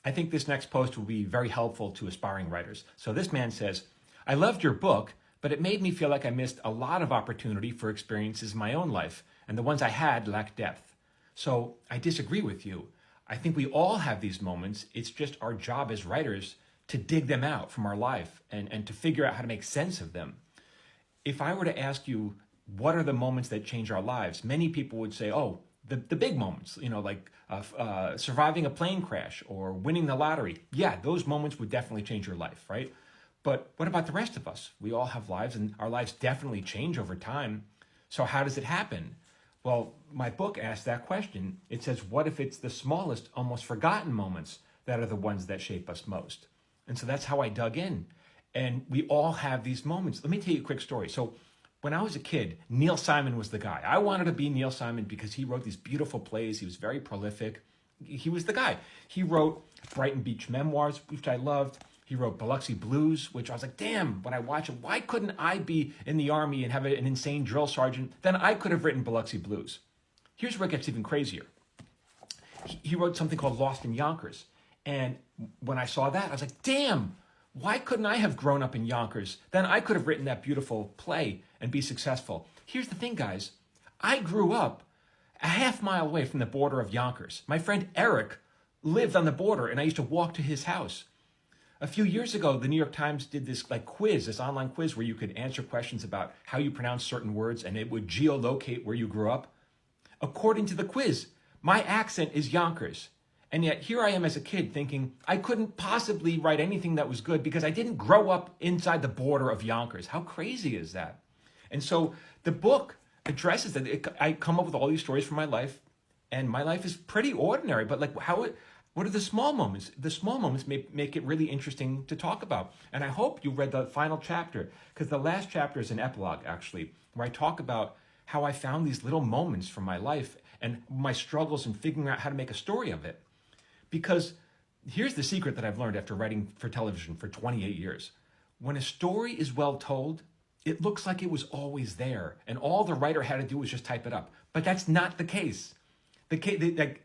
I think this next post will be very helpful to aspiring writers. So this man says, I loved your book, but it made me feel like I missed a lot of opportunity for experiences in my own life, and the ones I had lacked depth. So I disagree with you. I think we all have these moments. It's just our job as writers to dig them out from our life and to figure out how to make sense of them. If I were to ask you, what are the moments that change our lives? Many people would say, oh, the big moments, like surviving a plane crash or winning the lottery. Yeah, those moments would definitely change your life, right? But what about the rest of us? We all have lives, and our lives definitely change over time. So how does it happen? Well, my book asks that question. It says, what if it's the smallest, almost forgotten moments that are the ones that shape us most? And so that's how I dug in. And we all have these moments. Let me tell you a quick story. So when I was a kid, Neil Simon was the guy. I wanted to be Neil Simon because he wrote these beautiful plays. He was very prolific. He was the guy. He wrote Brighton Beach Memoirs, which I loved. He wrote Biloxi Blues, which I was like, damn, when I watch it, why couldn't I be in the Army and have an insane drill sergeant? Then I could have written Biloxi Blues. Here's where it gets even crazier. He wrote something called Lost in Yonkers. And when I saw that, I was like, damn, why couldn't I have grown up in Yonkers? Then I could have written that beautiful play and be successful. Here's the thing, guys. I grew up a half mile away from the border of Yonkers. My friend Eric lived on the border, and I used to walk to his house. A few years ago, the New York Times did this quiz, this online quiz where you could answer questions about how you pronounce certain words, and it would geolocate where you grew up. According to the quiz, my accent is Yonkers. And yet here I am as a kid thinking I couldn't possibly write anything that was good because I didn't grow up inside the border of Yonkers. How crazy is that? And so the book addresses that. I come up with all these stories from my life, and my life is pretty ordinary. But what are the small moments? The small moments make it really interesting to talk about. And I hope you read the final chapter, because the last chapter is an epilogue, actually, where I talk about how I found these little moments from my life and my struggles in figuring out how to make a story of it. Because here's the secret that I've learned after writing for television for 28 years. When a story is well told, it looks like it was always there, and all the writer had to do was just type it up. But that's not the case. The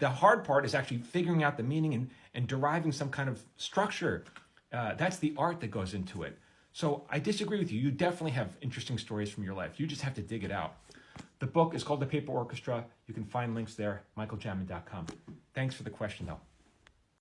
hard part is actually figuring out the meaning and deriving some kind of structure. That's the art that goes into it. So I disagree with you. You definitely have interesting stories from your life. You just have to dig it out. The book is called The Paper Orchestra. You can find links there, michaeljamin.com. Thanks for the question, though.